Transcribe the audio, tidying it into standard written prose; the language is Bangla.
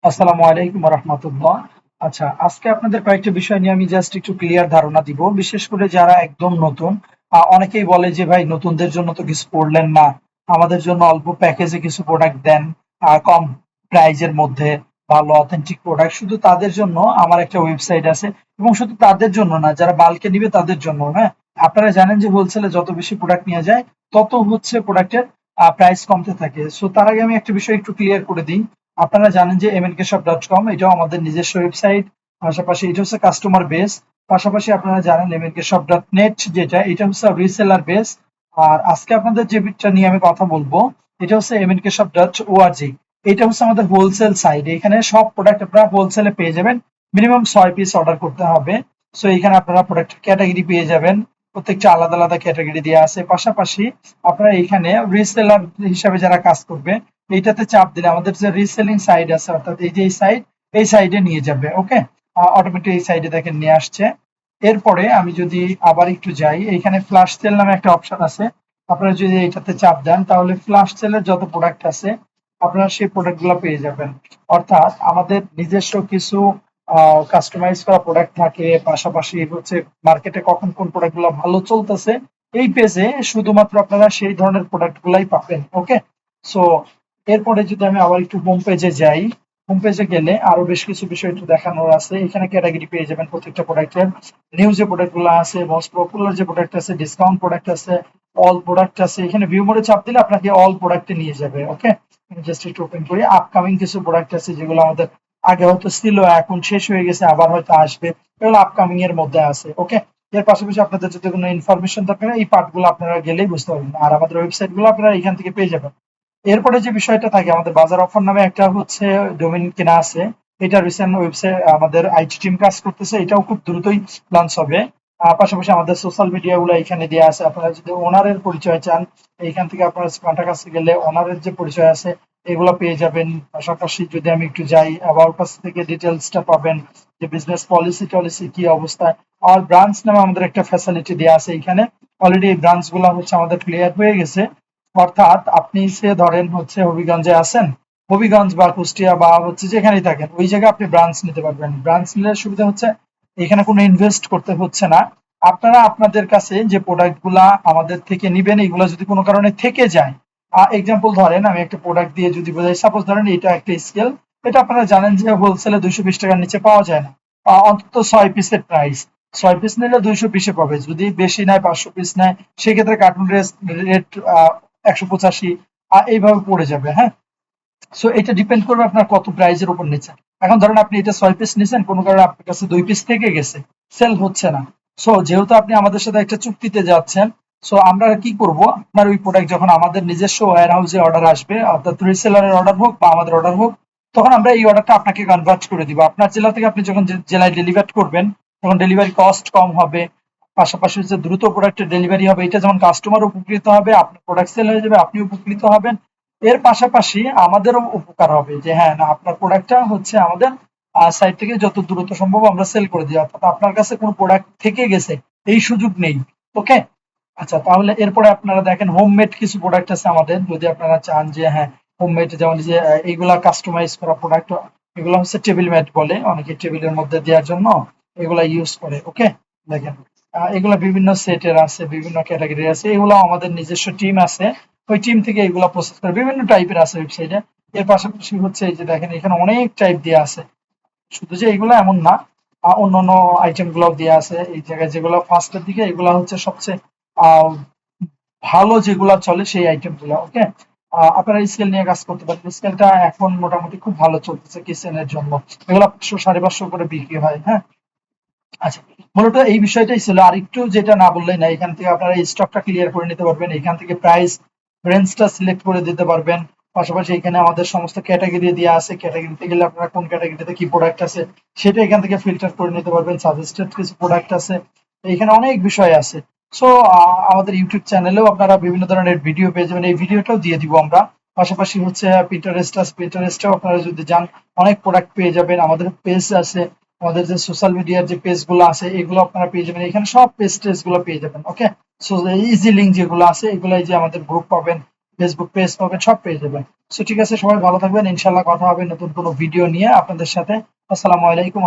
আসসালামু আলাইকুম রহমতুল্লাহ। আচ্ছা, আজকে আপনাদের কয়েকটা বিষয় নিয়ে আমি জাস্ট একটু ক্লিয়ার ধারণা দিব, বিশেষ করে যারা একদম নতুন। অনেকেই বলে যে ভাই নতুনদের জন্য তো কিছু করলেন না, আমাদের জন্য অল্প প্যাকেজে কিছু প্রোডাক্ট দেন, কম প্রাইজের মধ্যে ভালো অথেন্টিক প্রোডাক্ট। শুধু তাদের জন্য আমার একটা ওয়েবসাইট আছে, এবং শুধু তাদের জন্য না, যারা বাল্কে নিবে তাদের জন্য। হ্যাঁ, আপনারা জানেন যে হোলসেলে যত বেশি প্রোডাক্ট নিয়ে যায় তত হচ্ছে প্রোডাক্টের প্রাইস কমতে থাকে। সো তার আগে আমি একটা বিষয় একটু ক্লিয়ার করে দিই। আপনারা জানেন যে mnkshop.com এটাও আমাদের নিজস্ব ওয়েবসাইট, পাশাপাশি এটা হচ্ছে কাস্টমার বেস। পাশাপাশি আপনারা জানেন mnkshop.net যেটা, এটা হচ্ছে রিসেলার বেস। আর আজকে আপনাদের যেটা নিয়ে আমি কথা বলবো, এটা হচ্ছে mnkshop.org। এটা হচ্ছে আমাদের হোলসেল সাইট, এখানে সব প্রোডাক্ট আপনারা হোলসেলে পেয়ে যাবেন। মিনিমাম 6 পিস অর্ডার করতে হবে। সো এখানে আপনারা প্রোডাক্ট ক্যাটাগরি পেয়ে যাবেন, প্রত্যেকটা আলাদা আলাদা ক্যাটাগরি দেওয়া আছে। পাশাপাশি আপনারা এখানে রিসেলার হিসাবে যারা কাজ করবে, এইটাতে চাপ দিলে আমাদের যে রিসেলিং সাইড আছে, অর্থাৎ এই যে এই সাইডে নিয়ে যাবে। ওকে, অটোমেটিক এই সাইডে দেখেন নিয়ে আসছে। এরপরে আমি যদি আবার একটু যাই, এখানে ফ্ল্যাশ সেল নামে একটা অপশন আছে। আপনারা যদি এটাতে চাপ দেন তাহলে ফ্ল্যাশ সেলের যত প্রোডাক্ট আছে আপনারা সেই প্রোডাক্ট গুলো পেয়ে যাবেন। অর্থাৎ আমাদের নিজস্ব কিছু কাস্টমাইজ করা প্রোডাক্ট থাকে, পাশাপাশি হচ্ছে মার্কেটে কখন কোন প্রোডাক্ট গুলো ভালো চলতেছে এই পেজে শুধুমাত্র আপনারা সেই ধরনের প্রোডাক্ট গুলাই পাবেন। ওকে, সো এরপরে যদি আমি আবার একটু হোম পেজে যাই, হোম পেজে গেলে আরো বেশ কিছু বিষয় একটু দেখানোর আছে। এখানে ক্যাটাগরি পেয়ে যাবেন প্রত্যেকটা প্রোডাক্টের। নিউ যে প্রোডাক্ট গুলো আছে, মোস্ট পপুলার যে প্রোডাক্ট আছে, ডিসকাউন্ট প্রোডাক্ট আছে, অল প্রোডাক্ট আছে। এখানে ভিউ মোডে চাপ দিলে আপনাকে অল প্রোডাক্টে নিয়ে যাবে। ওকে, জাস্ট একটু ওপেন করি। আপকামিং কিছু প্রোডাক্ট আছে যেগুলো আমাদের আগে হয়তো ছিল, এখন শেষ হয়ে গেছে, আবার হয়তো আসবে, এগুলো আপকামিং এর মধ্যে আছে। ওকে, এর পাশাপাশি আপনাদের যদি কোনো ইনফরমেশন দরকার হয়, এই পার্ট গুলো আপনারা গেলেই বুঝতে পারবেন। আর আমাদের ওয়েবসাইট গুলো আপনারা এখান থেকে পেয়ে যাবেন। এরপরে যে বিষয়টা থাকে, আমাদের বাজার অফার নামে একটা হচ্ছে ডোমেইন কেনা আছে। এটা রিসেন্ট ওয়েবসাইট আমাদের আইটি টিম কাজ করতেছে, এটাও খুব দ্রুতই লঞ্চ হবে। পাশাপাশি আমাদের সোশ্যাল মিডিয়া গুলো এখানে দেওয়া আছে। আপনারা যদি ওনারের পরিচয় চান, এইখান থেকে আপনারা কন্টাক্ট কাছে গেলে ওনারের যে পরিচয় আছে এগুলো পেয়ে যাবেন। পাশাপাশি যদি আমি একটু যাই, অ্যাবাউট আস থেকে ডিটেলসটা পাবেন, যে বিজনেস পলিসি টলিসি কি অবস্থায়। আর ব্রাঞ্চ নামে আমাদের একটা ফ্যাসিলিটি দেওয়া আছে এখানে। অলরেডি এই ব্রাঞ্চ গুলো হচ্ছে আমাদের ক্লিয়ার হয়ে গেছে। অর্থাৎ আপনি সে ধরেন হচ্ছে হবিগঞ্জে আছেন, হবিগঞ্জ বা কুষ্টিয়া বা হচ্ছে যেখানেই থাকেন ওই জায়গায় আপনি ব্রাঞ্চ নিতে পারবেন। ব্রাঞ্চ নিলে সুবিধা হচ্ছে এখানে কোনো ইনভেস্ট করতে হচ্ছে না। আপনারা আপনাদের কাছে যে প্রোডাক্ট গুলা আমাদের থেকে নিবেন, এগুলো যদি কোনো কারণে থেকে যায়, এক্সাম্পল ধরেন আমি একটা প্রোডাক্ট দিয়ে যদি বোঝাই, সাপোজ ধরেন এটা একটা স্কেল, এটা আপনারা জানেন যে হোলসেলে 220 টাকার নিচে পাওয়া যায় না। অন্তত 6 পিসের প্রাইস, 6 পিস নিলে 220-এ পাবে। যদি বেশি নেয়, 500 পিস নেয়, সেক্ষেত্রে কার্টুন রেট 185 এইভাবে পড়ে যাবে। হ্যাঁ, সো এটা ডিপেন্ড করবে আপনার কত প্রাইজের উপর নিচ্ছেন। এখন ধরেন আপনি এটা 6 পিস নিছেন, কোনো কারণে আপনার কাছে 2 পিস থেকে গেছে, সেল হচ্ছে না। সো যেহেতু আপনি আমাদের সাথে একটা চুক্তিতে যাচ্ছেন, সো আমরা কি করব, আপনার ওই প্রোডাক্ট যখন আমাদের নিজস্ব ওয়্যার হাউসে অর্ডার আসবে, অর্থাৎ রিসেলারের অর্ডার হোক বা আমাদের অর্ডার হোক, তখন আমরা এই অর্ডারটা আপনাকে কনভার্ট করে দিব। আপনার জেলা থেকে আপনি যখন জেলায় ডেলিভার করবেন, তখন ডেলিভারি কস্ট কম হবে। পাশাপাশি হচ্ছে দ্রুত প্রোডাক্টের ডেলিভারি হবে। এটা যেমন কাস্টমার উপকৃত হবে, আপনার প্রোডাক্ট সেল হয়ে যাবে, আপনি উপকৃত হবেন। এর পাশাপাশি আমাদেরও উপকার হবে, যে হ্যাঁ না, আপনার প্রোডাক্টটা হচ্ছে আমাদের সাইট থেকে যত দ্রুত সম্ভব আমরা সেল করে দিই, অর্থাৎ আপনার কাছে কোনো প্রোডাক্ট থেকে গেছে এই সুযোগ নেই। ওকে, আচ্ছা, তাহলে এরপরে আপনারা দেখেন হোমমেড কিছু প্রোডাক্ট আছে আমাদের। যদি আপনারা চান যে হ্যাঁ হোমমেড, যেমন যে এইগুলা কাস্টমাইজ করা প্রোডাক্ট, এগুলো হচ্ছে টেবিল ম্যাট বলে, অনেকে টেবিলের মধ্যে দেওয়ার জন্য এগুলা ইউজ করে। ওকে, দেখেন এগুলা বিভিন্ন সেটের আছে, বিভিন্ন ক্যাটাগরির আছে, এগুলো আমাদের নিজস্ব টিম আছে, ওই টিম থেকে এগুলো প্রসেস করে। বিভিন্ন টাইপের আছে ওয়েবসাইটে। এর পাশাপাশি হচ্ছে এই যে দেখেন এখানে অনেক টাইপ দেওয়া আছে, শুধু যে এগুলো এমন না, অন্যান্য আইটেম গুলো দেওয়া আছে এই জায়গায়, যেগুলো ফার্স্টের দিকে, এগুলো হচ্ছে সবচেয়ে আহ, ভালো যেগুলা চলে সেই আইটেম গুলা। ওকে, আপনারা স্কেল নিয়ে কাজ করতে পারেন। স্কেলটা এখন মোটামুটি খুব ভালো চলতেছে কিচেনের জন্য, এগুলো 500 550 করে বিক্রি হয়। হ্যাঁ, আচ্ছা, মূলত এই বিষয়টাই ছিল। আর একটু যেটা না বললেই না, এখান থেকে আপনারা এই স্টকটা ক্লিয়ার করে নিতে পারবেন, এখান থেকে প্রাইস রেঞ্জটা সিলেক্ট করে দিতে পারবেন। পাশাপাশি এখানে আমাদের সমস্ত ক্যাটাগরি দেওয়া আছে, ক্যাটাগরিতে গেলে আপনারা কোন ক্যাটাগরিতে কি প্রোডাক্ট আছে সেটা এখান থেকে ফিল্টার করে নিতে পারবেন। সাজেস্টেড কিছু প্রোডাক্ট আছে, এখানে অনেক বিষয় আছে। সো আমাদের ইউটিউব চ্যানেলেও আপনারা বিভিন্ন ধরনের ভিডিও পেয়ে যাবেন, এই ভিডিওটাও দিয়ে দিব আমরা। পাশাপাশি হচ্ছে পিন্টারেস্টেও আপনারা যদি যান অনেক প্রোডাক্ট পেয়ে যাবেন। আমাদের পেজ আছে, আমাদের যে সোশ্যাল মিডিয়ার যে পেজ গুলো আছে এগুলো আপনারা পেয়ে যাবেন, এখানে সব পেজ টেজ গুলো পেয়ে যাবেন। ওকে, সো ইজি লিঙ্ক যেগুলো আছে এগুলো, এই যে আমাদের গ্রুপ পাবেন, ফেসবুক পেজ পাবেন, সব পেয়ে যাবেন। সো ঠিক আছে, সবাই ভালো থাকবেন, ইনশাল্লাহ কথা হবে নতুন কোনো ভিডিও নিয়ে আপনাদের সাথে। আসসালামু আলাইকুম।